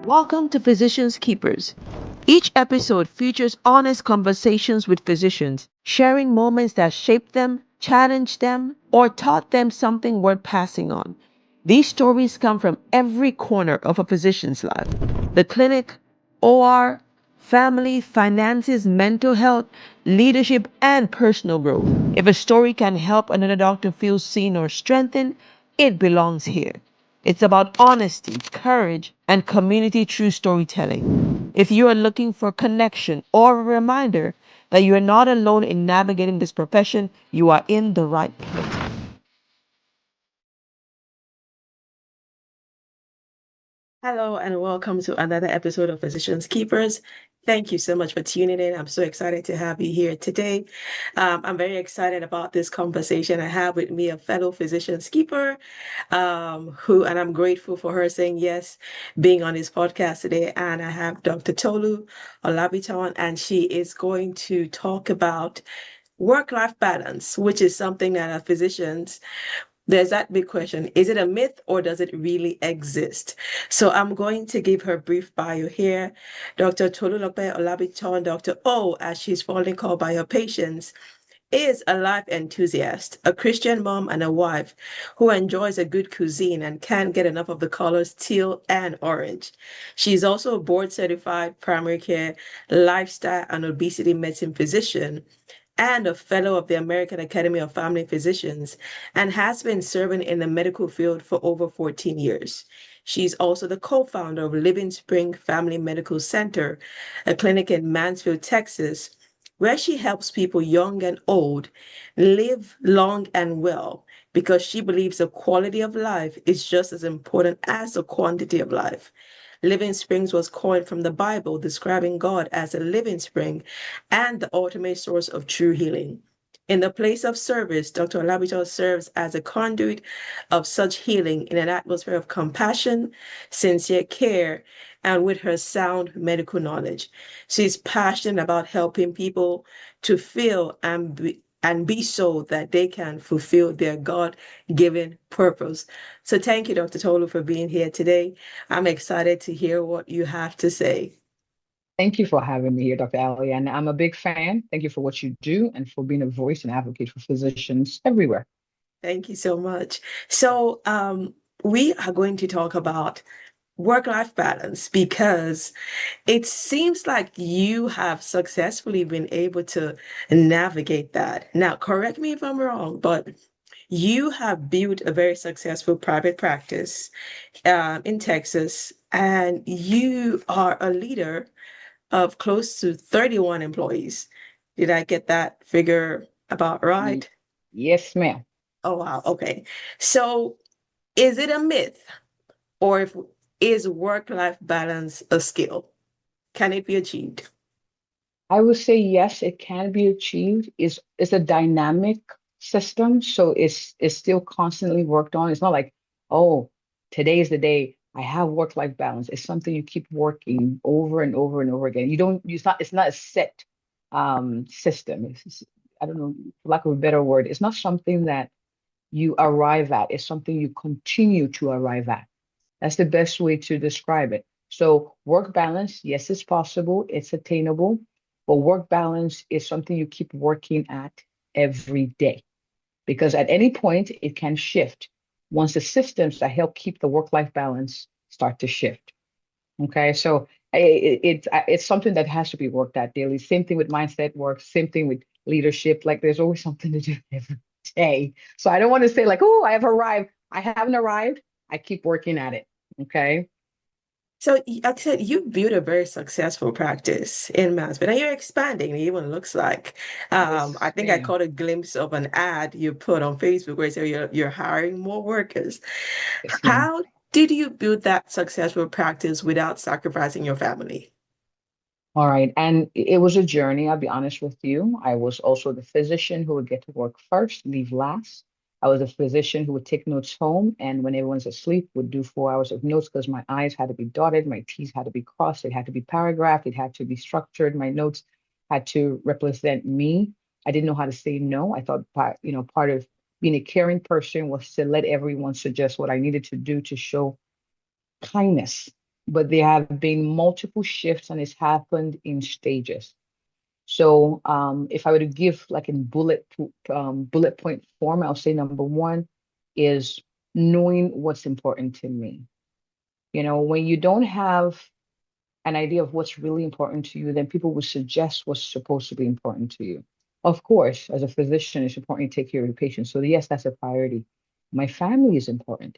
Welcome to Physicians Keepers. Each episode features honest conversations with physicians, sharing moments that shaped them, challenged them, or taught them something worth passing on. These stories come from every corner of a physician's life: the clinic, OR, family, finances, mental health, leadership, and personal growth. If a story can help another doctor feel seen or strengthened, it belongs here. It's about honesty, courage, and community true storytelling. If you are looking for connection or a reminder that you are not alone in navigating this profession, you are in the right place. Hello, and welcome to another episode of Physicians Keepers. Thank you so much for tuning in. I'm so excited to have you here today. I'm very excited about this conversation I have with me, a fellow physician's keeper, and I'm grateful for her saying yes, being on this podcast today. And I have Dr. Tolu Olabintan, and she is going to talk about work-life balance, which is something that as physicians there's that big question. Is it a myth or does it really exist? So I'm going to give her a brief bio here. Dr. Tolu Olabintan, Dr. O, as she's fondly called by her patients, is a life enthusiast, a Christian mom, and a wife who enjoys a good cuisine and can't get enough of the colors teal and orange. She's also a board certified primary care, lifestyle, and obesity medicine physician and a fellow of the American Academy of Family Physicians, and has been serving in the medical field for over 14 years. She's also the co-founder of Living Spring Family Medical Center, a clinic in Mansfield, Texas, where she helps people young and old live long and well because she believes the quality of life is just as important as the quantity of life. Living Springs was coined from the Bible, describing God as a living spring and the ultimate source of true healing. In the place of service, Dr. Olabito serves as a conduit of such healing in an atmosphere of compassion, sincere care, and with her sound medical knowledge. She's passionate about helping people to feel and be so that they can fulfill their God-given purpose. So thank you, Dr. Tolu, for being here today. I'm excited to hear what you have to say. Thank you for having me here, Dr. Ali. And I'm a big fan. Thank you for what you do and for being a voice and advocate for physicians everywhere. Thank you so much. So, we are going to talk about work-life balance because it seems like you have successfully been able to navigate that. Now, correct me if I'm wrong, but you have built a very successful private practice in Texas, and you are a leader of close to 31 employees. Did I get that figure about Ye- right? Yes, ma'am. Oh, wow. Okay. So, is it a myth or is work-life balance a skill? Can it be achieved? I would say yes, it can be achieved. It's a dynamic system, so it's still constantly worked on. It's not like, oh, today is the day I have work-life balance. It's something you keep working over and over and over again. You don't, it's not a set system. I don't know, for lack of a better word, it's not something that you arrive at. It's something you continue to arrive at. That's the best way to describe it. So, work balance, yes, it's possible, it's attainable, but work balance is something you keep working at every day because at any point it can shift once the systems that help keep the work-life balance start to shift. Okay, so it's something that has to be worked at daily. Same thing with mindset work, same thing with leadership. Like there's always something to do every day. So I don't want to say like, oh, I have arrived. I haven't arrived. I keep working at it. Okay. So, like I said, you built a very successful practice in Mansfield, and you're expanding. It even looks like. I Yes, think I ma'am. caught a glimpse of an ad you put on Facebook where you say you're hiring more workers. Yes, ma'am. How did you build that successful practice without sacrificing your family? All right. And it was a journey, I'll be honest with you. I was also the physician who would get to work first, leave last. I was a physician who would take notes home and when everyone's asleep would do 4 hours of notes because my I's had to be dotted, my T's had to be crossed, it had to be paragraphed, it had to be structured, my notes had to represent me. I didn't know how to say no. I thought part of being a caring person was to let everyone suggest what I needed to do to show kindness. but there have been multiple shifts and it's happened in stages. So if I were to give like in bullet point form, I'll say number one is knowing what's important to me. When you don't have an idea of what's really important to you, then people will suggest what's supposed to be important to you. Of course, as a physician, it's important to take care of your patients. So yes, that's a priority. My family is important.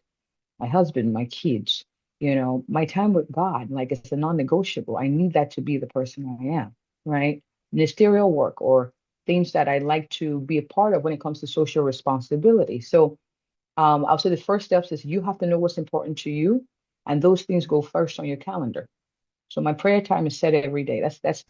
My husband, my kids, my time with God, like it's a non-negotiable. I need that to be the person I am, right? Ministerial work or things that I like to be a part of when it comes to social responsibility. So I'll say the first steps is you have to know what's important to you, and those things go first on your calendar. So my prayer time is set every day.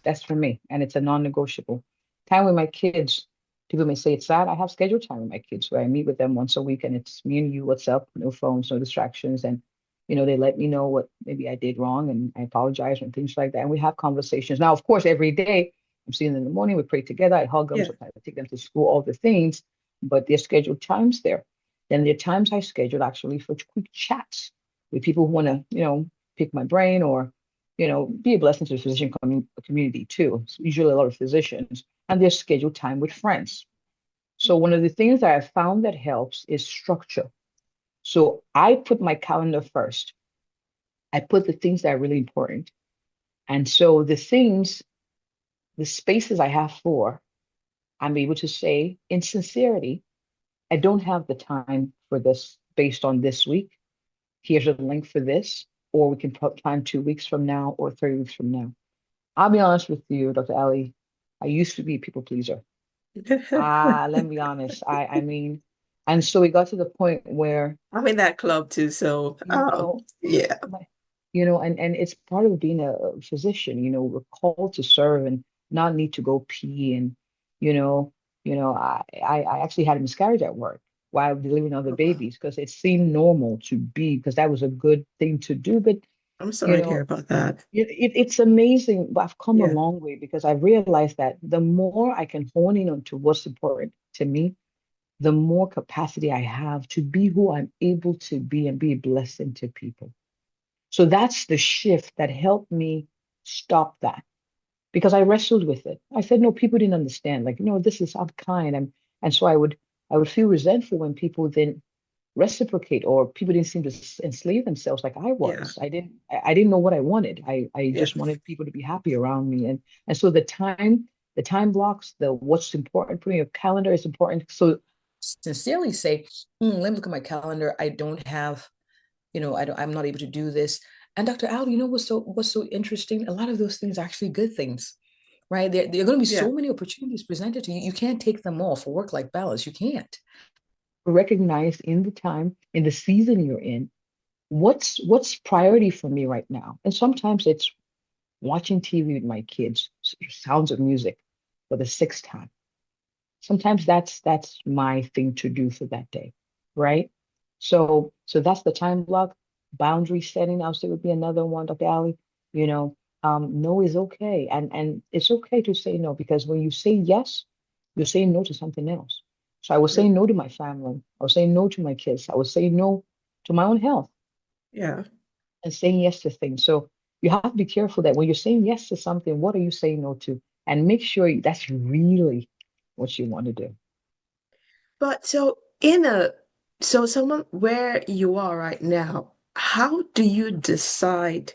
That's for me, and it's a non-negotiable. Time with my kids. People may say it's sad. I have scheduled time with my kids where I meet with them once a week, and it's me and you. What's up? No phones, no distractions, and they let me know what maybe I did wrong, and I apologize and things like that. And we have conversations. Now, of course, every day I'm seeing them in the morning. We pray together. I hug them. Yeah. Sometimes I take them to school. All the things, but there's scheduled times there. Then there are times I schedule actually for quick chats with people who want to, pick my brain or be a blessing to the physician community too. It's usually a lot of physicians, and there's scheduled time with friends. So one of the things that I found that helps is structure. So I put my calendar first. I put the things that are really important. And so the spaces I have for, I'm able to say in sincerity, I don't have the time for this based on this week. Here's a link for this, or we can put time 2 weeks from now or 3 weeks from now. I'll be honest with you, Dr. Ali. I used to be a people pleaser. Let me be honest. I mean, and so it got to the point where, I'm in that club too, so you know, yeah. my, and it's part of being a physician, we're called to serve and not need to go pee. And, I actually had a miscarriage at work while delivering other Oh, wow. babies because it seemed normal to be, because that was a good thing to do. But, I'm you sorry to hear know, about that. it's amazing, but I've come a Yeah. long way because I realized that the more I can hone in on to what's important to me, the more capacity I have to be who I'm able to be and be a blessing to people. So that's the shift that helped me stop that because I wrestled with it. I said, no, people didn't understand. Like, this is I'm kind. And so I would feel resentful when people didn't reciprocate or people didn't seem to enslave themselves like I Yeah. was. I didn't know what I wanted. I Yeah. just wanted people to be happy around me. And so the time blocks, the what's important, putting your calendar is important. So sincerely say, let me look at my calendar. I don't have, I'm not able to do this. And Dr. Al, what's so interesting? A lot of those things are actually good things, right? There are going to be Yeah. so many opportunities presented to you. You can't take them all for work-life balance. You can't. Recognize in the time, in the season you're in, what's priority for me right now. And sometimes it's watching TV with my kids, sounds of music for the sixth time. Sometimes that's my thing to do for that day, right? So that's the time block. Boundary setting, I'll say would be another one, Dr. Ali. You know, no is okay. And it's okay to say no because when you say yes, you're saying no to something else. So I was True. saying no to my family. I was saying no to my kids. I was saying no to my own health Yeah. and saying yes to things. So you have to be careful that when you're saying yes to something, what are you saying no to? And make sure that's really what you want to do. But so someone where you are right now, how do you decide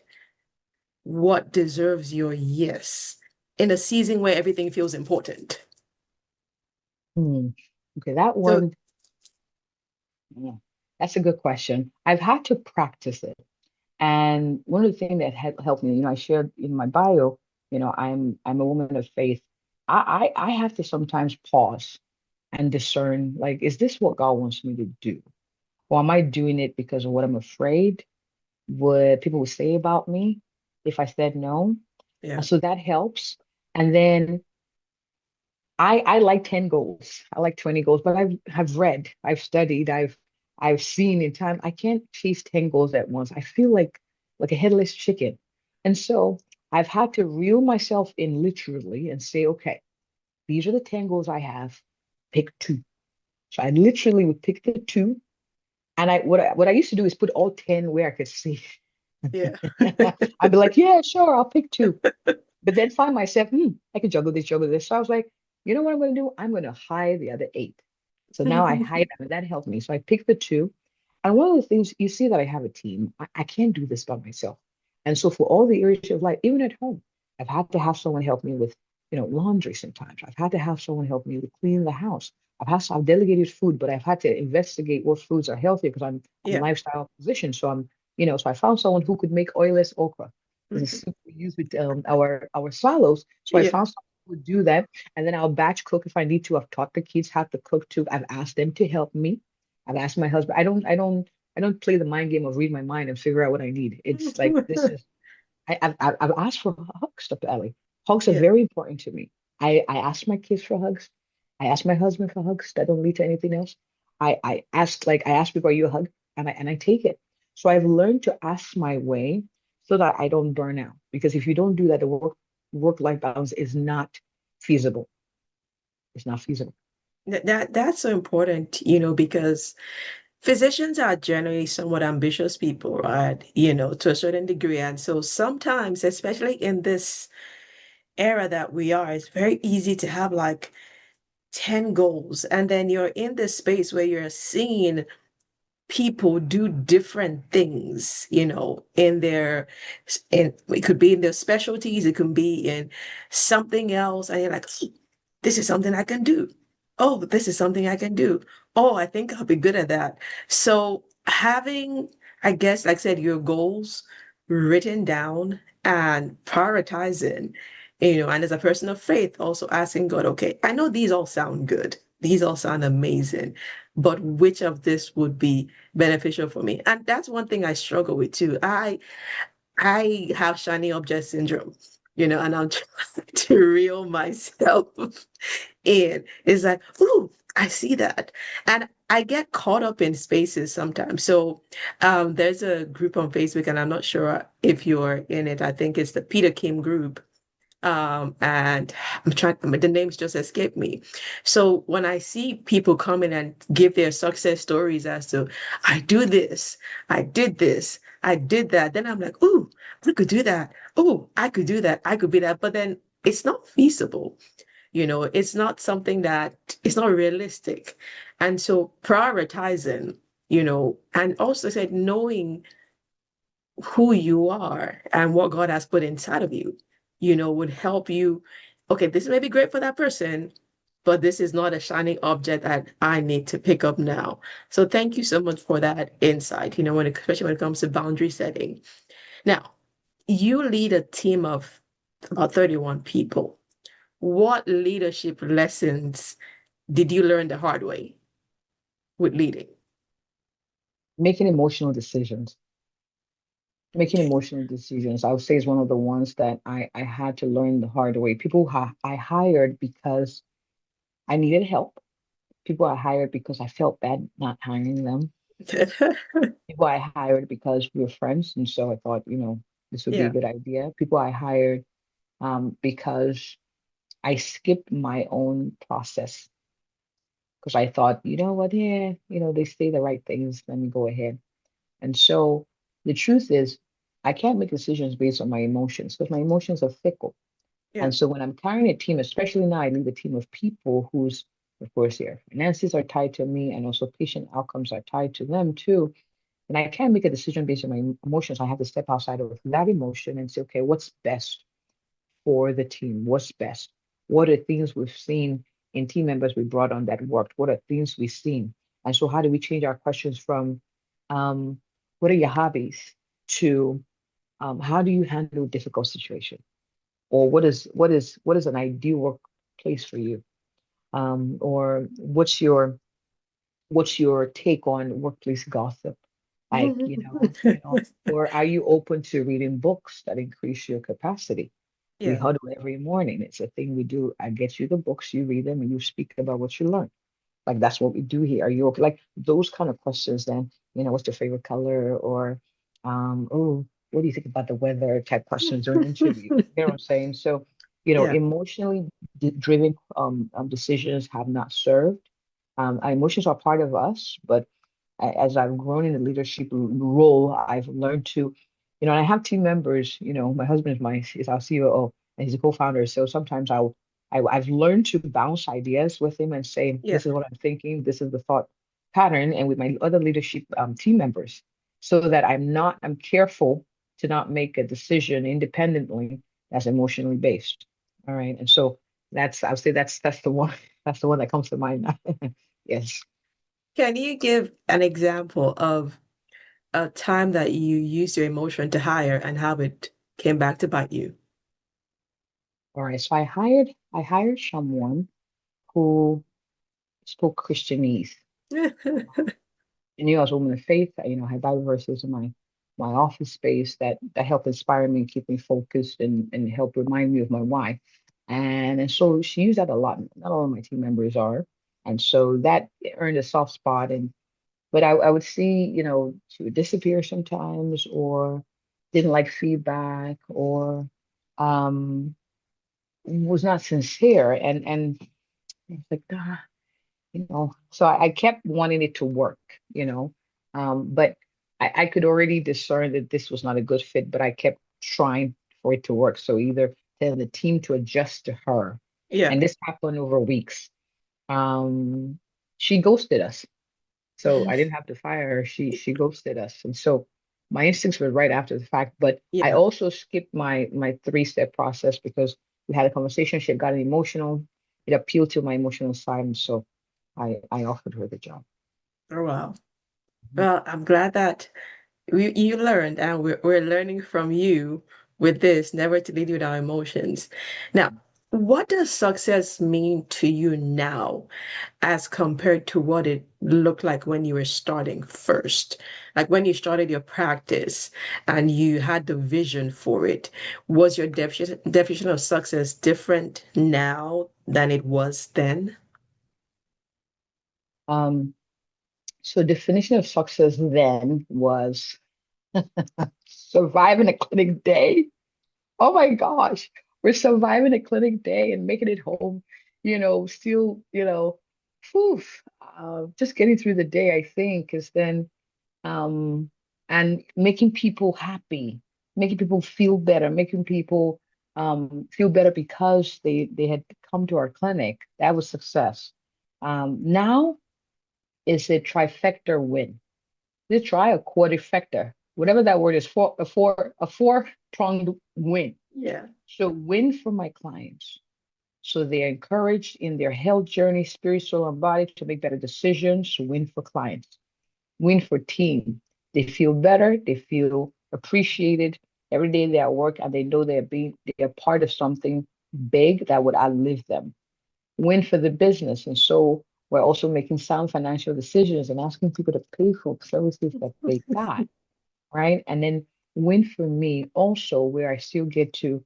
what deserves your yes in a season where everything feels important? Hmm. Okay, that So one, yeah, that's a good question. I've had to practice it. And one of the things that helped me, I shared in my bio, I'm a woman of faith. I have to sometimes pause and discern, like, is this what God wants me to do? Or am I doing it because of what I'm afraid what people would say about me if I said no? yeah. So that helps. And then I like 10 goals. I like 20 goals, but I've read, I've studied, I've seen in time. I can't chase 10 goals at once. I feel like a headless chicken. And so I've had to reel myself in literally and say, okay, these are the 10 goals I have. Pick two. So I literally would pick the two. And what I used to do is put all 10 where I could see. Yeah. I'd be like, yeah, sure, I'll pick two. But then find myself, I can juggle this, juggle this. So I was like, you know what I'm going to do? I'm going to hide the other eight. So now I hide them, and that helped me. So I picked the two. And one of the things you see that I have a team, I can't do this by myself. And so for all the areas of life, even at home, I've had to have someone help me with, laundry sometimes. I've had to have someone help me with cleaning the house. I've delegated food, but I've had to investigate what foods are healthy because I'm a Yeah. lifestyle physician. So so I found someone who could make oilless okra. This is Mhm. soup we use with our swallows. So I Yeah. found someone who would do that, and then I'll batch cook if I need to. I've taught the kids how to cook too. I've asked them to help me. I've asked my husband. I don't play the mind game of read my mind and figure out what I need. It's like this is I've asked for hugs, Dr. Ali. Hugs are Yeah. very important to me. I ask my kids for hugs. I ask my husband for hugs that don't lead to anything else. I ask people, are you a hug? And I take it. So I've learned to ask my way so that I don't burn out. Because if you don't do that, the work-life balance is not feasible. It's not feasible. That's so important, because physicians are generally somewhat ambitious people, right? To a certain degree. And so sometimes, especially in this era that we are, it's very easy to have like 10 goals. And then you're in this space where you're seeing people do different things, in it could be in their specialties, it could be in something else, and you're like, "Oh, this is something I can do. Oh, this is something I can do. Oh, I think I'll be good at that." So having, I guess, like I said, your goals written down and prioritizing, and as a person of faith, also asking God, okay, I know these all sound good. These all sound amazing, but which of this would be beneficial for me? And that's one thing I struggle with too. I have shiny object syndrome, and I'm trying to reel myself in. It's like, ooh, I see that. And I get caught up in spaces sometimes. So there's a group on Facebook, and I'm not sure if you're in it. I think it's the Peter Kim group. And the names just escape me. So when I see people come in and give their success stories as to, I do this, I did this, I did that, then I'm like, ooh, I could do that. Oh, I could do that. I could be that. But then it's not feasible. It's not something that it's not realistic. And so prioritizing, and also said knowing who you are and what God has put inside of you, would help you. Okay, this may be great for that person, but this is not a shining object that I need to pick up now. So thank you so much for that insight, especially when it comes to boundary setting. Now, you lead a team of about 31 people. What leadership lessons did you learn the hard way with leading? Making emotional decisions. Making Okay. emotional decisions, I would say, is one of the ones that I had to learn the hard way. People I hired because I needed help. People I hired because I felt bad not hiring them. People I hired because we were friends, and so I thought, this would be a Yeah. good idea. People I hired because I skipped my own process because I thought, you know what, yeah, they say the right things. Let me go ahead. And so the truth is, I can't make decisions based on my emotions because my emotions are fickle. Yeah. And so when I'm carrying a team, especially now, I lead a team of people whose, of course, their finances are tied to me and also patient outcomes are tied to them too. And I can't make a decision based on my emotions. I have to step outside of that emotion and say, okay, what's best for the team? What's best? What are things we've seen in team members we brought on that worked? What are things we've seen? And so how do we change our questions from um, what are your hobbies to how do you handle difficult situations? Or what is an ideal workplace for you? Or what's your take on workplace gossip? Like, or are you open to reading books that increase your capacity? We Yeah. huddle every morning. It's a thing we do. I get you the books, you read them, and you speak about what you learned. Like that's what we do here. Are you okay? Like those kind of questions then, what's your favorite color? Or oh, what do you think about the weather type questions during an interview? You know what I'm saying? So, Yeah. emotionally driven decisions have not served. Our emotions are part of us, but as I've grown in the leadership role, I've learned to I have team members, my husband is our COO and he's a co-founder. So sometimes I've learned to bounce ideas with him and say, Yeah. this is what I'm thinking, this is the thought pattern, and with my other leadership team members, so that I'm careful to not make a decision independently that's emotionally based. All right. And so I would say that's the one, that's the one that comes to mind now. Yes. Can you give an example of a time that you used your emotion to hire and how it came back to bite you? All right. So I hired someone who spoke Christianese. I knew I was a woman of faith. I had Bible verses in my office space that helped inspire me and keep me focused and help remind me of my why. And so she used that a lot. Not all of my team members are. And so that earned a soft spot. But I would see, she would disappear sometimes or didn't like feedback or um was not sincere. And it's like, so I kept wanting it to work, you know, but I could already discern that this was not a good fit, but I kept trying for it to work. So either tell the team to adjust to her, Yeah. and this happened over weeks. Um, she ghosted us, so I didn't have to fire her. She ghosted us, and so my instincts were right after the fact. But I Yeah. also skipped my three-step process because we had a conversation. She had gotten emotional. It appealed to my emotional side, and so I offered her the job. Oh, wow. Mhm. Well, I'm glad that you learned, and we're learning from you with this, never to lead with our emotions. Now, what does success mean to you now as compared to what it looked like when you were starting first? Like when you started your practice and you had the vision for it, was your definition of success different now than it was then? Um, so definition of success then was surviving a clinic day. Oh my gosh, we're surviving a clinic day and making it home, still, whew, just getting through the day, I think, is then um and making people happy, making people feel better, making people feel better because they had come to our clinic. That was success. Now is a trifecta win. Let's try a quadrifecta, whatever that word is, a four-pronged win. Yeah. So win for my clients. So they are encouraged in their health journey, spirit, soul, and body to make better decisions. Win for clients. Win for team. They feel better. They feel appreciated every day they're at work, and they know they're part of something big that would outlive them. Win for the business. And so we're also making sound financial decisions and asking people to pay for services that they got, right? And then win for me also, where I still get to,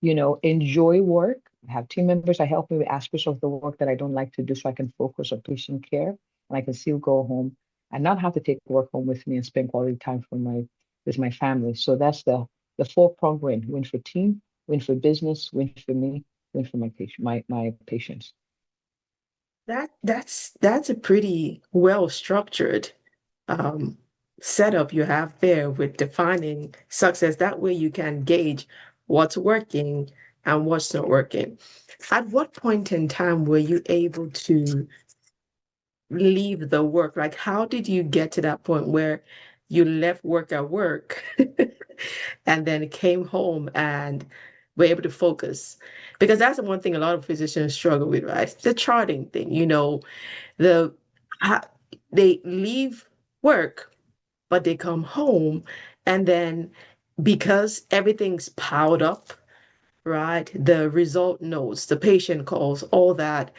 enjoy work. I have team members that help me with aspects of the work that I don't like to do so I can focus on patient care and I can still go home and not have to take work home with me and spend quality time with my family. So that's the four-pronged win. Win for team, win for business, win for me, win for my patients. That's a pretty well structured um, setup you have there with defining success. That way you can gauge what's working and what's not working. At what point in time were you able to leave the work? Like, how did you get to that point where you left work at work and then came home and were able to focus? Because that's the one thing a lot of physicians struggle with, right? The charting thing, the ha- they leave work, but they come home, and then because everything's piled up, right? The result notes, the patient calls, all that,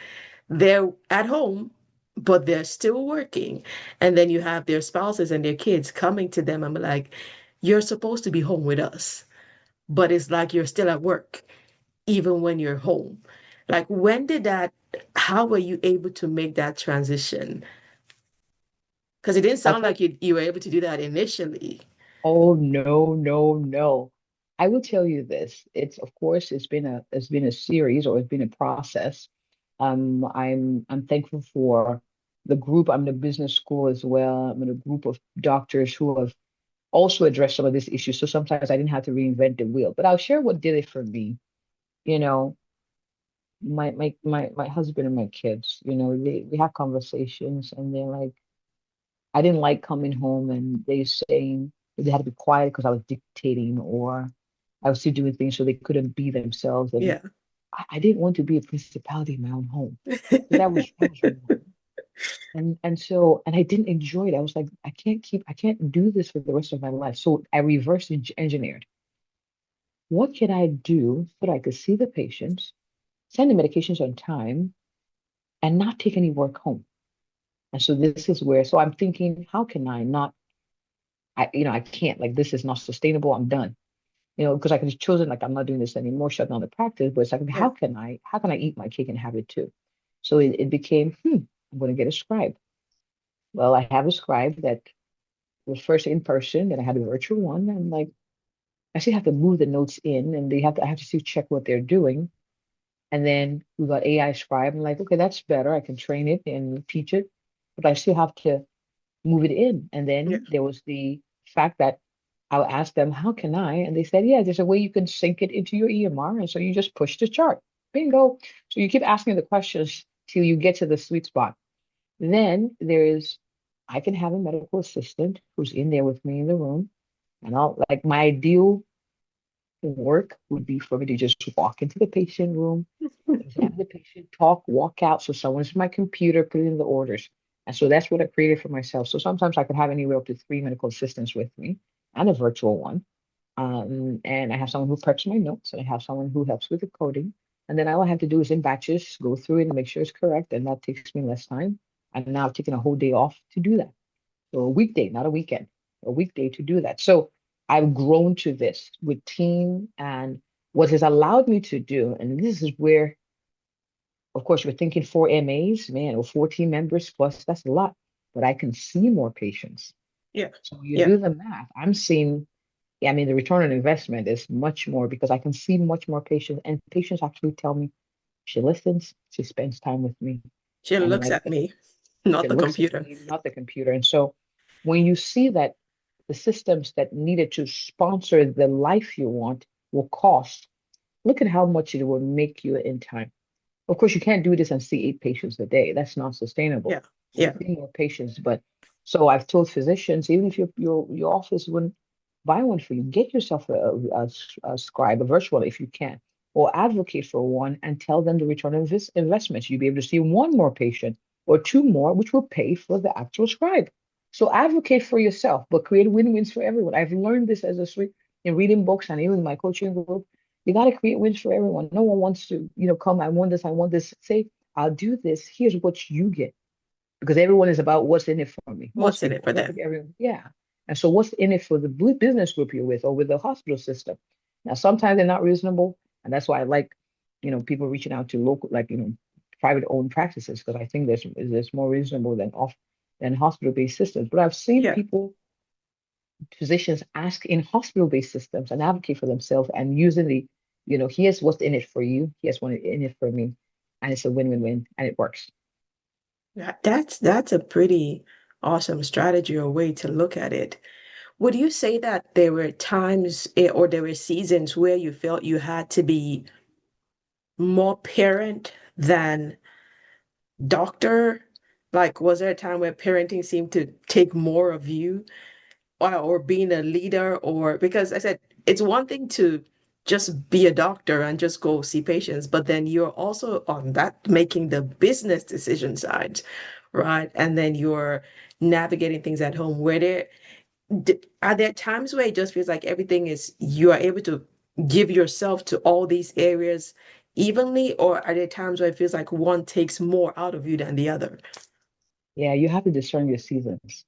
they're at home, but they're still working. And then you have their spouses and their kids coming to them. I'm like, you're supposed to be home with us, but it's like you're still at work, even when you're home. Like, how were you able to make that transition? Because it didn't I'll sound tell you, like you were able to do that initially. oh no, no, no. I will tell you this. It's of course it's been a series or it's been a process. I'm thankful for the group. I'm in a business school as well. I'm in a group of doctors who have also address some of these issues. So sometimes I didn't have to reinvent the wheel. But I'll share what did it for me. You know, my husband and my kids, we have conversations and they're like, I didn't like coming home and they saying they had to be quiet because I was dictating or I was still doing things so they couldn't be themselves. And Yeah. I didn't want to be a principality in my own home. So that was wrong. And I didn't enjoy it. I was like, I can't do this for the rest of my life. So I reverse engineered. What can I do so that I could see the patients, send the medications on time, and not take any work home? And so this is where, so I'm thinking, how can I not, I can't, like, this is not sustainable. I'm done. Because I could have chosen, like, I'm not doing this anymore, shut down the practice, but it's like, Yeah. how can I eat my cake and have it too? So it became, I'm going to get a scribe. Well, I have a scribe that was first in person, then I had a virtual one. And like, I still have to move the notes in and I have to still check what they're doing. And then we got AI scribe. I'm like, okay, that's better. I can train it and teach it, but I still have to move it in. And Yeah. then there was the fact that I'll ask them, how can I? And they said, yeah, there's a way you can sync it into your EMR. And so you just push the chart. Bingo. So you keep asking the questions till you get to the sweet spot. Then I can have a medical assistant who's in there with me in the room. And I'll like my ideal work would be for me to just walk into the patient room, examine the patient, talk, walk out. So someone's at my computer, put in the orders. And so that's what I created for myself. So sometimes I could have anywhere up to three medical assistants with me and a virtual one. And I have someone who preps my notes and I have someone who helps with the coding. And then all I have to do is in batches, go through it and make sure it's correct. And that takes me less time. And now I've taken a whole day off to do that. So a weekday, not a weekend, a weekday to do that. So I've grown to this with team and what has allowed me to do, and this is where, of course, you're thinking four MAs, man, or 14 members plus, that's a lot, but I can see more patients. Yeah. So you Yeah. do the math. I'm seeing, I mean, the return on investment is much more because I can see much more patients, and patients actually tell me she listens, she spends time with me, She and looks like at me, she not the looks at computer. me, not the computer. And so when you see that the systems that needed to sponsor the life you want will cost, look at how much it will make you in time. Of course, you can't do this and see 8 patients a day. That's not sustainable. Yeah. So you Yeah. see more patients. But so I've told physicians, even if your office wouldn't buy one for you, get yourself a scribe, a virtual if you can, or advocate for one and tell them the return on investments. You'll be able to see one more patient or two more, which will pay for the actual scribe. So advocate for yourself, but create win-wins for everyone. I've learned this as a in reading books and even in my coaching group. You got to create wins for everyone. No one wants to, come, I want this, I want this. Say, I'll do this. Here's what you get. Because everyone is about what's in it for me. What's Most in it people, for I don't them? think everyone, yeah. And so what's in it for the business group you're with or with the hospital system? Now, sometimes they're not reasonable. And that's why I like, people reaching out to local, like, private owned practices, because I think there's more reasonable than hospital-based systems. But I've seen Yeah. people, physicians ask in hospital-based systems and advocate for themselves and using here's what's in it for you, here's what's in it for me. And it's a win-win-win and it works. That's a pretty awesome strategy or way to look at it. Would you say that there were times or there were seasons where you felt you had to be more parent than doctor? Like, was there a time where parenting seemed to take more of you? Or being a leader, or because I said it's one thing to just be a doctor and just go see patients, but then you're also on that making the business decision side, right? And then you're navigating things at home. Are there times where it just feels like everything is you are able to give yourself to all these areas evenly, or are there times where it feels like one takes more out of you than the other? Yeah, you have to discern your seasons.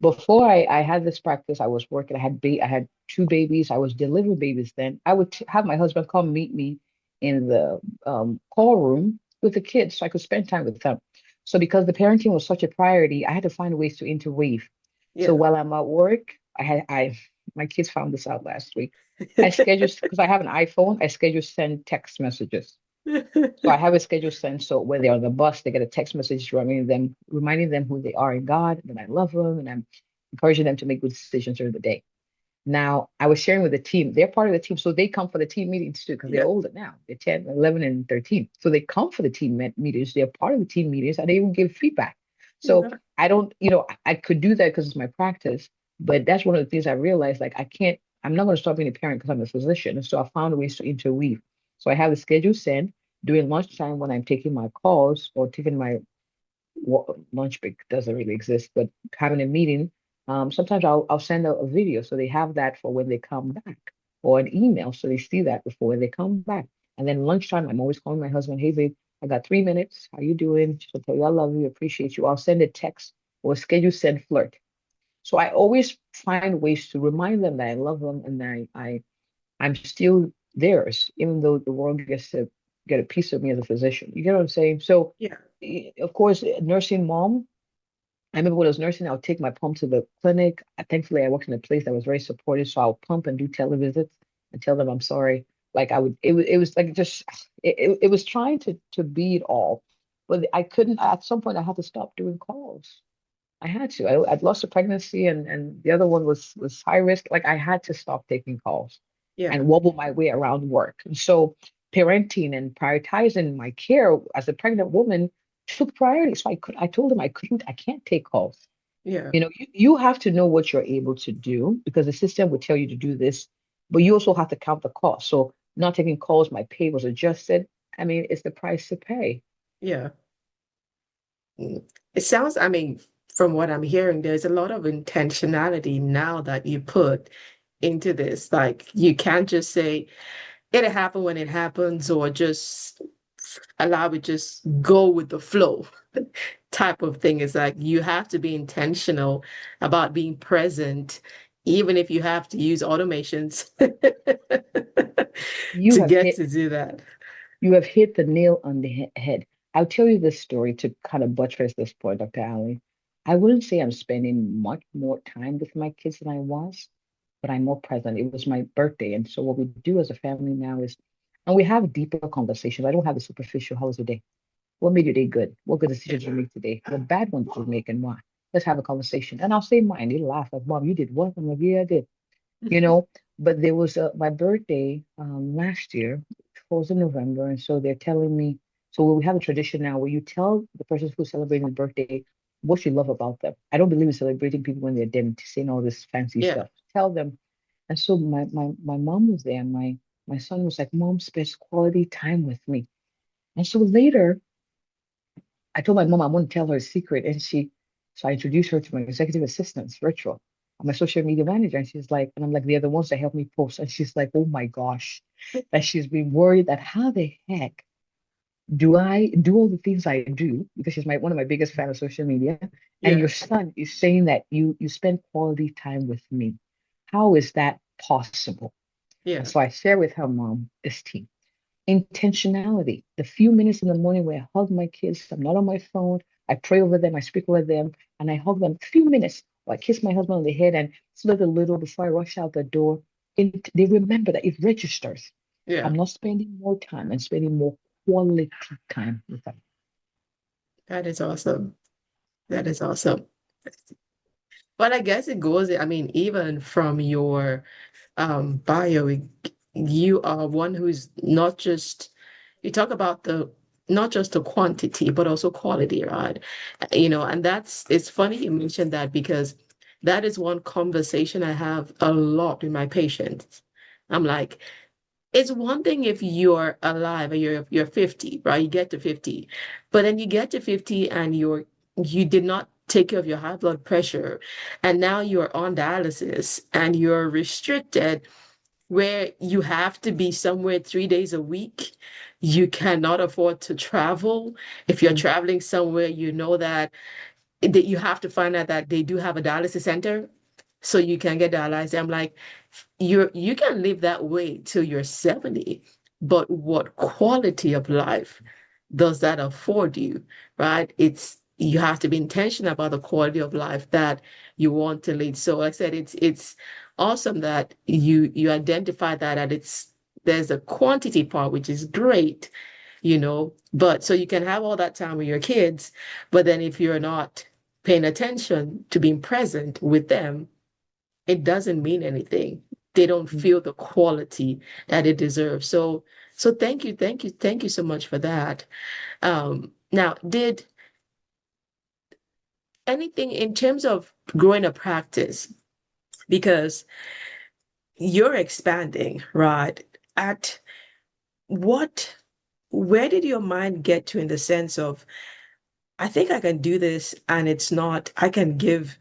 Before I had this practice, I was working. I had two babies. I was delivering babies then. I would have my husband come meet me in the call room with the kids so I could spend time with them. So because the parenting was such a priority, I had to find ways to interweave. So Yeah. while I'm at work, my kids found this out last week. I schedule because I have an iPhone. I schedule send text messages. So I have a schedule sent so when they're on the bus, they get a text message reminding them who they are in God, that I love them, and I'm encouraging them to make good decisions during the day. Now, I was sharing with the team, they're part of the team. So they come for the team meetings too, because they're Yeah. older now. They're 10, 11, and 13. So they come for the team meetings. They're part of the team meetings and they even give feedback. So Yeah. I don't, I could do that because it's my practice. But that's one of the things I realized, like, I'm not going to stop being a parent because I'm a physician. And so I found ways to interweave. So I have the schedule sent during lunchtime when I'm taking my calls or taking my lunch break doesn't really exist, but having a meeting, sometimes I'll send a video so they have that for when they come back, or an email so they see that before when they come back. And then lunchtime, I'm always calling my husband, hey babe, I got 3 minutes. How you doing? She'll tell you I love you, appreciate you. I'll send a text or schedule send flirt. So I always find ways to remind them that I love them and that I'm still theirs, even though the world gets to get a piece of me as a physician. You get what I'm saying? So, Yeah. of course, nursing mom. I remember when I was nursing, I would take my pump to the clinic. Thankfully, I worked in a place that was very supportive, so I'll pump and do televisits and tell them I'm sorry. Like I would, it was like just, it was trying to be it all, but I couldn't. At some point, I had to stop doing calls. I had to. I'd lost a pregnancy, and the other one was high risk. Like I had to stop taking calls Yeah. and wobble my way around work. And so parenting and prioritizing my care as a pregnant woman took priority. So I told him I can't take calls. Yeah. You have to know what you're able to do because the system would tell you to do this, but you also have to count the cost. So not taking calls, my pay was adjusted. I mean, it's the price to pay. Yeah. Mm. It sounds, I mean, from what I'm hearing, there's a lot of intentionality now that you put into this. Like you can't just say it'll happen when it happens or just allow it just go with the flow type of thing. Is like you have to be intentional about being present, even if you have to use automations You to have get hit to do that. You have hit the nail on the head. I'll tell you this story to kind of buttress this point, Dr. Ali. I wouldn't say I'm spending much more time with my kids than I was, but I'm more present. It was my birthday. And so what we do as a family now is, and we have deeper conversations. I don't have the superficial, how was your day? What made your day good? What good decisions you make today? What bad ones did you make and why? Let's have a conversation. And I'll say mine. They laugh like, Mom, you did what? I'm like, yeah, I did you know. But there was my birthday last year, it was in November, and so they're telling me. So we have a tradition now where you tell the person who's celebrating the birthday what you love about them. I don't believe in celebrating people when they're dead, saying all this fancy Yeah. stuff. Tell them. And so my mom was there, and my son was like, "Mom spends quality time with me." And so later, I told my mom I want to tell her a secret, and so I introduced her to my executive assistants, virtual. I'm a social media manager, and she's like, and I'm like, they're the ones that help me post, and she's like, oh my gosh, that she's been worried that how the heck do I do all the things I do because she's my one of my biggest fan of social media, and Yeah. your son is saying that you spend quality time with me. How is that possible? And Yeah. so I share with her mom this team intentionality. The few minutes in the morning where I hug my kids, I'm not on my phone, I pray over them, I speak over them, and I hug them. A few minutes, or I kiss my husband on the head and slither a little before I rush out the door. They remember that it registers. Yeah. I'm not spending more time, I'm spending more quality time with them. That is awesome. That is awesome. But I guess it goes, I mean, even from your bio, you are one who's not just, you talk about the, not just the quantity, but also quality, right? And it's funny you mentioned that because that is one conversation I have a lot with my patients. I'm like, it's one thing if you're alive and you're 50, right? You get to 50, but then you get to 50 and you did not take care of your high blood pressure, and now you're on dialysis and you're restricted where you have to be somewhere 3 days a week. You cannot afford to travel. If you're Mm, traveling somewhere, you know that you have to find out that they do have a dialysis center so you can get dialyzed. I'm like, you can live that way till you're 70, but what quality of life does that afford you, right? You have to be intentional about the quality of life that you want to lead. So like I said, it's awesome that you identify that and there's a quantity part, which is great, but so you can have all that time with your kids, but then if you're not paying attention to being present with them, it doesn't mean anything. They don't Mm. feel the quality that it deserves. So thank you so much for that. Now, did anything in terms of growing a practice, because you're expanding, right? At what, where did your mind get to in the sense of, I think I can do this and it's not, I can give.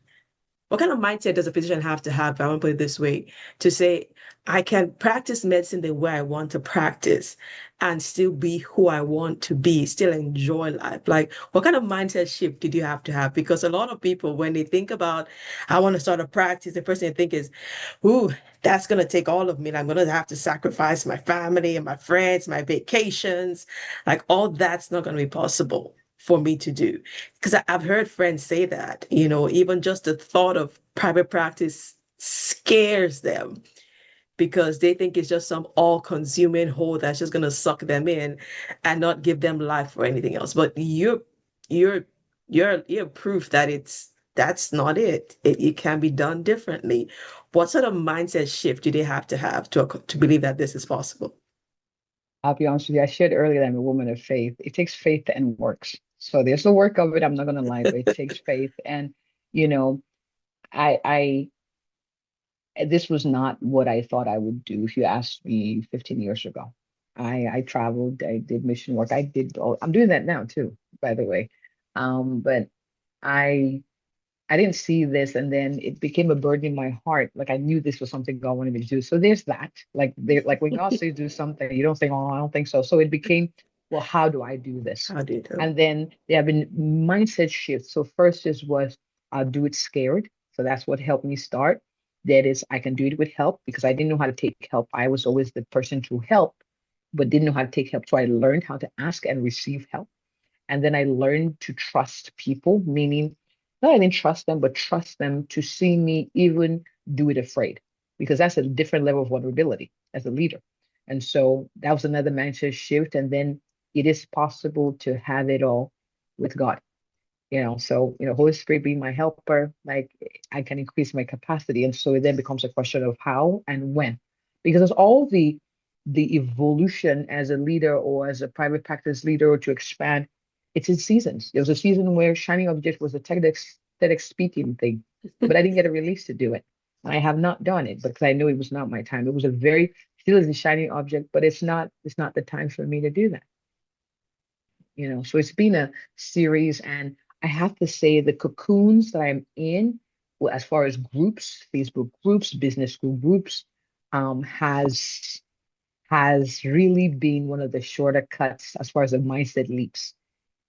What kind of mindset does a physician have to have, if I want to put it this way, to say, I can practice medicine the way I want to practice and still be who I want to be, still enjoy life? Like, what kind of mindset shift did you have to have? Because a lot of people, when they think about, I want to start a practice, the first thing they think is, ooh, that's going to take all of me. And I'm going to have to sacrifice my family and my friends, my vacations. Like, all that's not going to be possible for me to do. Because I've heard friends say that, even just the thought of private practice scares them because they think it's just some all-consuming hole that's just going to suck them in and not give them life or anything else. But you're you're proof that that's not it. It can be done differently. What sort of mindset shift do they have to believe that this is possible? I'll be honest with you. I shared earlier that I'm a woman of faith. It takes faith and works. So there's the work of it. I'm not going to lie, but it takes faith. And, you know, I this was not what I thought I would do if you asked me 15 years ago. I traveled, I did mission work. I'm doing that now too, by the way. But I I didn't see this, and then it became a burden in my heart. Like I knew this was something God wanted me to do. So there's that. Like when God says do something, you don't think, oh, I don't think so. So it became, well, how do I do this? How do you do? And then there have been mindset shifts. So first is was I'll do it scared. So that's what helped me start. That is, I can do it with help because I didn't know how to take help. I was always the person to help, but didn't know how to take help. So I learned how to ask and receive help. And then I learned to trust people, meaning not I didn't trust them, but trust them to see me even do it afraid, because that's a different level of vulnerability as a leader. And so that was another mindset shift. And then it is possible to have it all with God. So Holy Spirit being my helper, like I can increase my capacity. And so it then becomes a question of how and when. Because all the evolution as a leader or as a private practice leader or to expand, it's in seasons. There was a season where Shining Object was a TEDx speaking thing, but I didn't get a release to do it. And I have not done it because I knew it was not my time. It was a very still is a shining object, but it's not the time for me to do that. So it's been a series, and I have to say the cocoons that I'm in, well, as far as groups, Facebook groups, business school groups, has really been one of the shorter cuts as far as the mindset leaps.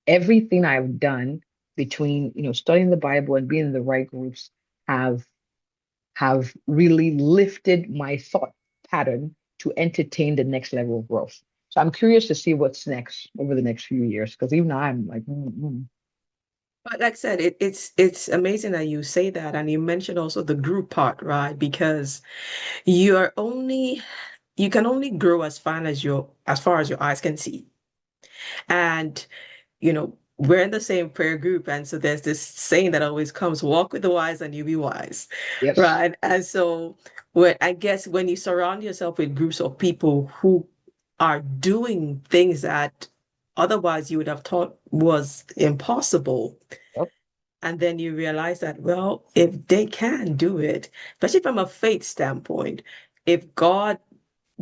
Everything I've done between studying the Bible and being in the right groups have have really lifted my thought pattern to entertain the next level of growth. So I'm curious to see what's next over the next few years, because even now I'm like, But like I said, it's amazing that you say that, and you mentioned also the group part, right? Because you're only you can only grow as far as your eyes can see. And we're in the same prayer group, and so there's this saying that always comes, walk with the wise and you be wise, yes, right? And so when you surround yourself with groups of people who are doing things that otherwise you would have thought was impossible, yep, and then you realize that, well, if they can do it, especially from a faith standpoint, if God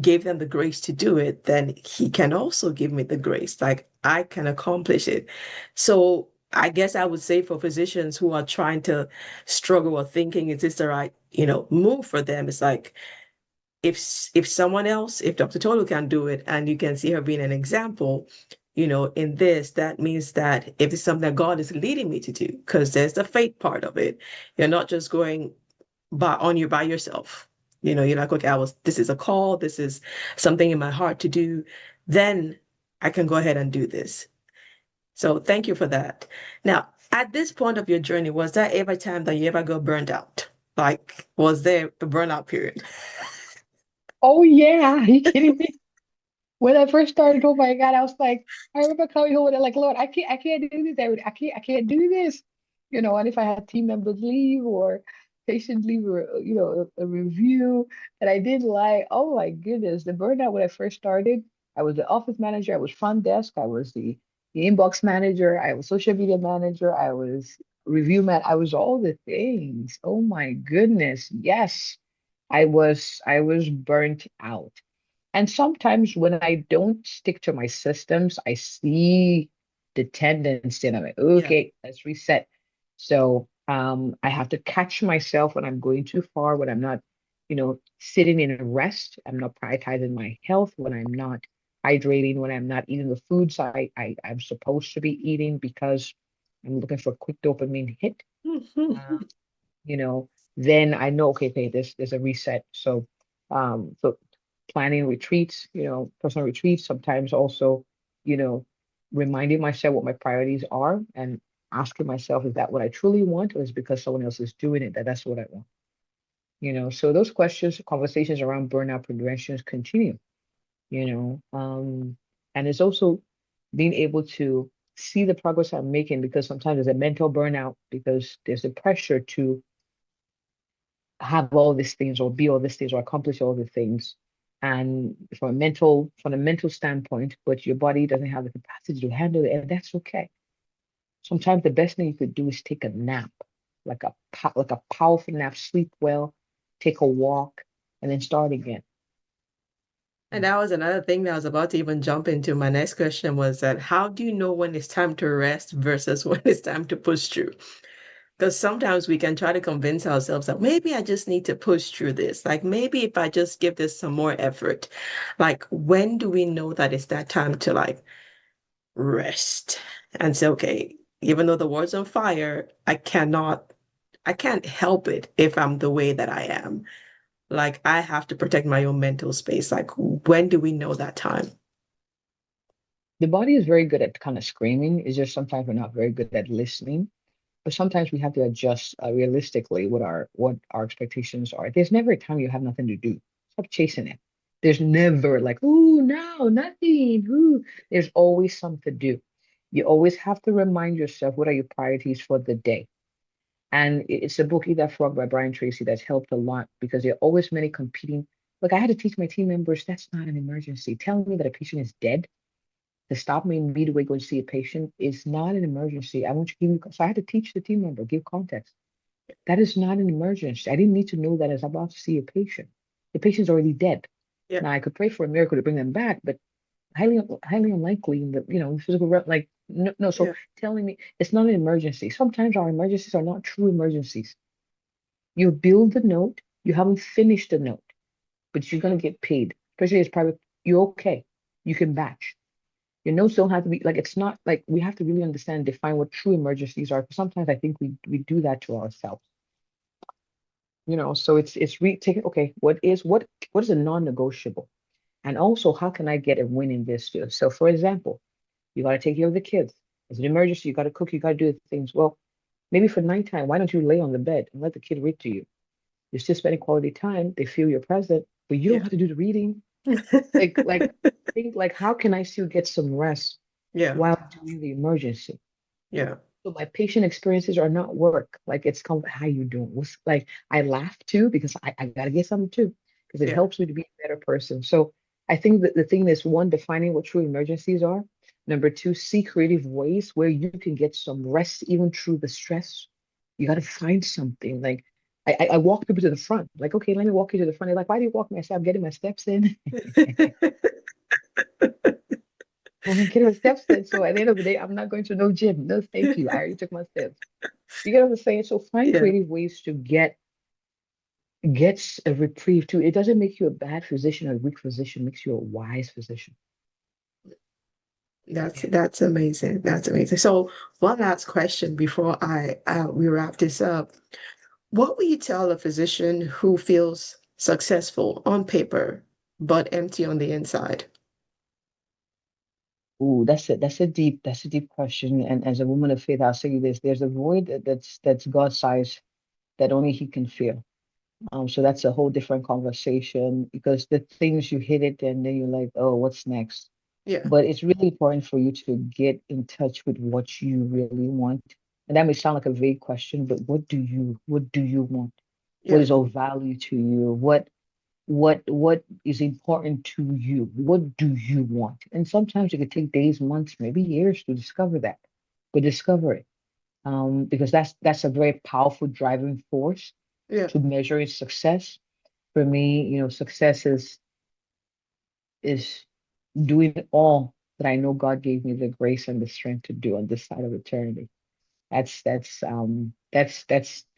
gave them the grace to do it, then He can also give me the grace. Like I can accomplish it. So I guess I would say for physicians who are trying to struggle or thinking, is this the right, move for them? It's like if someone else, if Dr. Tolu can do it and you can see her being an example, in this, that means that if it's something that God is leading me to do, because there's the faith part of it, you're not just going by yourself. You're like, okay, this is a call, this is something in my heart to do, then I can go ahead and do this. So thank you for that. Now, at this point of your journey, was there ever a time that you ever got burned out? Like, was there a burnout period? oh yeah, are you kidding me? When I first started, oh my God, I was like, I remember coming home and like, Lord, I can't do this. I can't do this. And if I had team members leave or patiently, a review, and I did like, oh my goodness, the burnout when I first started. I was the office manager, I was front desk, I was the inbox manager, I was social media manager, I was review man, I was all the things. Oh my goodness, yes, I was burnt out. And sometimes when I don't stick to my systems, I see the tendency and I'm like, Yeah. okay, let's reset. So I have to catch myself when I'm going too far, when I'm not, sitting in a rest. I'm not prioritizing my health, when I'm not hydrating, when I'm not eating the foods I'm supposed to be eating because I'm looking for a quick dopamine hit. Uh, you know, then I know, okay, there's a reset. So planning retreats, personal retreats, sometimes also, you know, reminding myself what my priorities are and asking myself, is that what I truly want, or is it because someone else is doing it that's what I want? So those questions, conversations around burnout prevention continue, and it's also being able to see the progress I'm making, because sometimes there's a mental burnout because there's a pressure to have all these things or be all these things or accomplish all the things. And from a mental standpoint, but your body doesn't have the capacity to handle it, and that's okay. Sometimes the best thing you could do is take a nap, like a powerful nap, sleep well, take a walk, and then start again. And that was another thing that I was about to even jump into. My next question was that how do you know when it's time to rest versus when it's time to push through? Because sometimes we can try to convince ourselves that maybe I just need to push through this. Like maybe if I just give this some more effort, like when do we know that it's that time to like rest and say, okay, even though the world's on fire, I can't help it if I'm the way that I am. Like I have to protect my own mental space. Like when do we know that time? The body is very good at kind of screaming. It's just sometimes we're not very good at listening. But sometimes we have to adjust realistically what our expectations are. There's never a time you have nothing to do. Stop chasing it. There's never like, ooh, no, nothing. Ooh. There's always something to do. You always have to remind yourself what are your priorities for the day. And it's a book, Eat That Frog by Brian Tracy, that's helped a lot because there are always many competing. Look, I had to teach my team members that's not an emergency. Telling me that a patient is dead to stop me midway going to see a patient is not an emergency. I want you to give me, so I had to teach the team member, give context. That is not an emergency. I didn't need to know that as I'm about to see a patient. The patient's already dead. Yeah, Now I could pray for a miracle to bring them back, but highly unlikely in the physical like no, no. So yeah, telling me it's not an emergency. Sometimes our emergencies are not true emergencies. You build the note, you haven't finished the note, but you're gonna get paid. Especially as private, you're okay. You can batch. Your notes don't have to be like it's not like we have to really understand, define what true emergencies are. Because sometimes I think we do that to ourselves. So it's taking, okay, what is a non-negotiable? And also, how can I get a win in this too? So for example, you got to take care of the kids. It's an emergency, you got to cook, you got to do the things. Well, maybe for nighttime, why don't you lay on the bed and let the kid read to you? You're still spending quality time, they feel you're present, but you don't yeah. have to do the reading. Like think like, how can I still get some rest Yeah, while doing the emergency? yeah, So my patient experiences are not work. Like it's come, how you doing? What's like I laugh too because I gotta get something too, because it yeah, helps me to be a better person. So I think that the thing is, one, defining what true emergencies are. Number two, see creative ways where you can get some rest even through the stress. You gotta find something. Like I walk people to the front. Like, okay, let me walk you to the front. They're like, why do you walk me? I say, I'm getting my steps in. I'm getting my steps in. So at the end of the day, I'm not going to no gym. No, thank you. I already took my steps. You get what I'm saying? So find yeah. creative ways to get a reprieve too. It doesn't make you a bad physician or a weak physician, it makes you a wise physician. Yeah. That's amazing. That's amazing. So one last question before I we wrap this up. What will you tell a physician who feels successful on paper but empty on the inside? Ooh, that's a deep question. And as a woman of faith, I'll say this: there's a void that's God sized that only He can fill. So that's a whole different conversation because the things you hit it and then you're like, oh, what's next? Yeah, But it's really important for you to get in touch with what you really want. And that may sound like a vague question, but what do you want? What Yeah. is of value to you? What is important to you? What do you want? And sometimes it could take days, months, maybe years to discover that, but discover it. Because that's a very powerful driving force Yeah. to measuring success. For me, success is doing all that I know God gave me the grace and the strength to do on this side of eternity. That's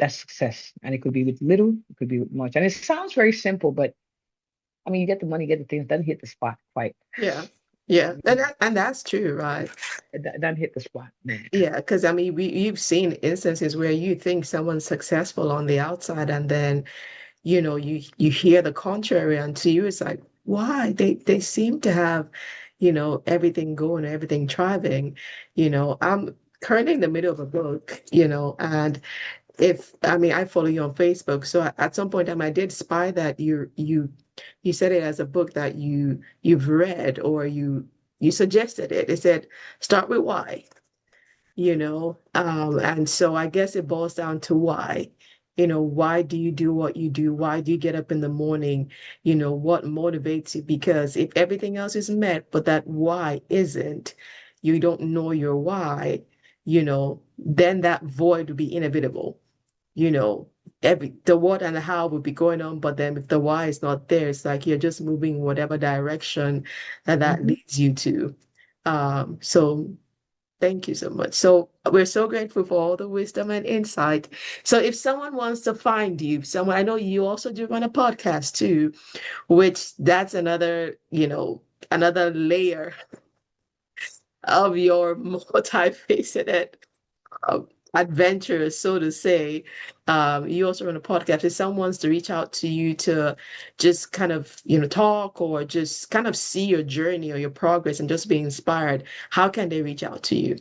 success. And it could be with little, it could be with much. And it sounds very simple, but I mean, you get the money, you get the things, doesn't hit the spot quite. Yeah. Yeah. And that's true, right? It doesn't hit the spot. Yeah, because I mean, you've seen instances where you think someone's successful on the outside, and then you hear the contrary, and to you it's like, why? They seem to have, everything going, everything thriving. I'm currently in the middle of a book, and if I mean I follow you on Facebook, so at some point in time I did spy that you said it as a book that you've read, or you suggested it. It said start with why. And so I guess it boils down to why. Why do you do what you do? Why do you get up in the morning? What motivates you? Because if everything else is met, but that why isn't, you don't know your why, then that void would be inevitable. You know, the what and the how would be going on, but then if the why is not there, it's like you're just moving whatever direction that Hmm. leads you to. So thank you so much. So we're so grateful for all the wisdom and insight. So if someone wants to find you, someone I know you also do run a podcast too, which that's another layer of your multifaceted uh, adventures, so to say. You also run a podcast. If someone wants to reach out to you to just kind of, talk or just kind of see your journey or your progress and just be inspired, how can they reach out to you?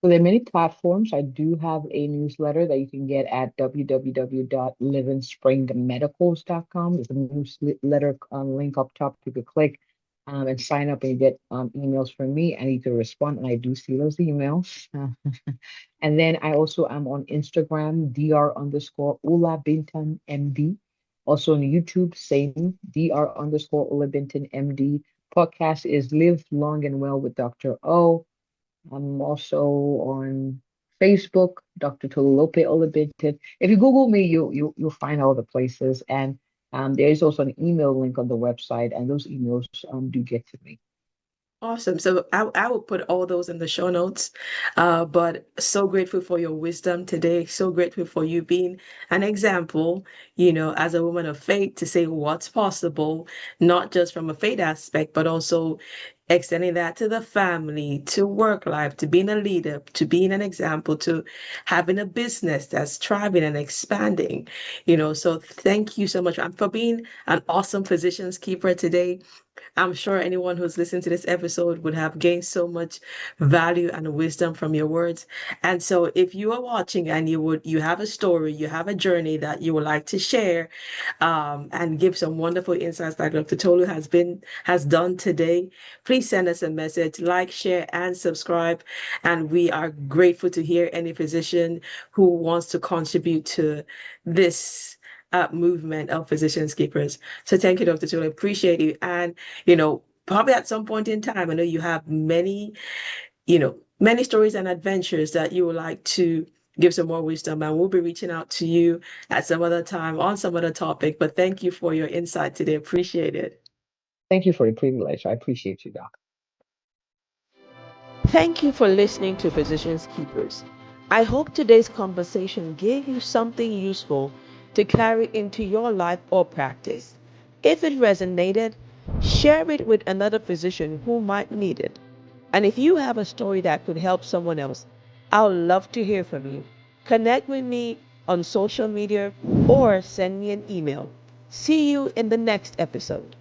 So there are many platforms. I do have a newsletter that you can get at www.livingspringmedicals.com. There's a newsletter link up top you could click and sign up, and you get emails from me. I need to respond, and I do see those emails. And then I also am on Instagram, dr_Olabintan MD. Also on YouTube, same, dr_Olabintan MD. Podcast is Live Long and Well with Dr. O. I'm also on Facebook, Dr. Tolu Olabintan. If you Google me, you'll find all the places. And there is also an email link on the website, and those emails do get to me. Awesome. So I will put all those in the show notes. But so grateful for your wisdom today. So grateful for you being an example, as a woman of faith to say what's possible, not just from a faith aspect, but also extending that to the family, to work life, to being a leader, to being an example, to having a business that's thriving and expanding. So thank you so much for being an awesome physician's keeper today. I'm sure anyone who's listened to this episode would have gained so much value and wisdom from your words. And so if you are watching and you have a story, you have a journey that you would like to share, and give some wonderful insights like Dr. Tolu has done today, please send us a message, like, share, and subscribe. And we are grateful to hear any physician who wants to contribute to this movement of physicians keepers. So thank you, Dr. Tolu. Appreciate you. And probably at some point in time, I know you have many stories and adventures that you would like to give some more wisdom, and we'll be reaching out to you at some other time on some other topic. But thank you for your insight today. Appreciate it. Thank you for the privilege. I appreciate you, Doc. Thank you for listening to Physicians Keepers. I hope today's conversation gave you something useful to carry into your life or practice. If it resonated, share it with another physician who might need it. And if you have a story that could help someone else, I'd love to hear from you. Connect with me on social media or send me an email. See you in the next episode.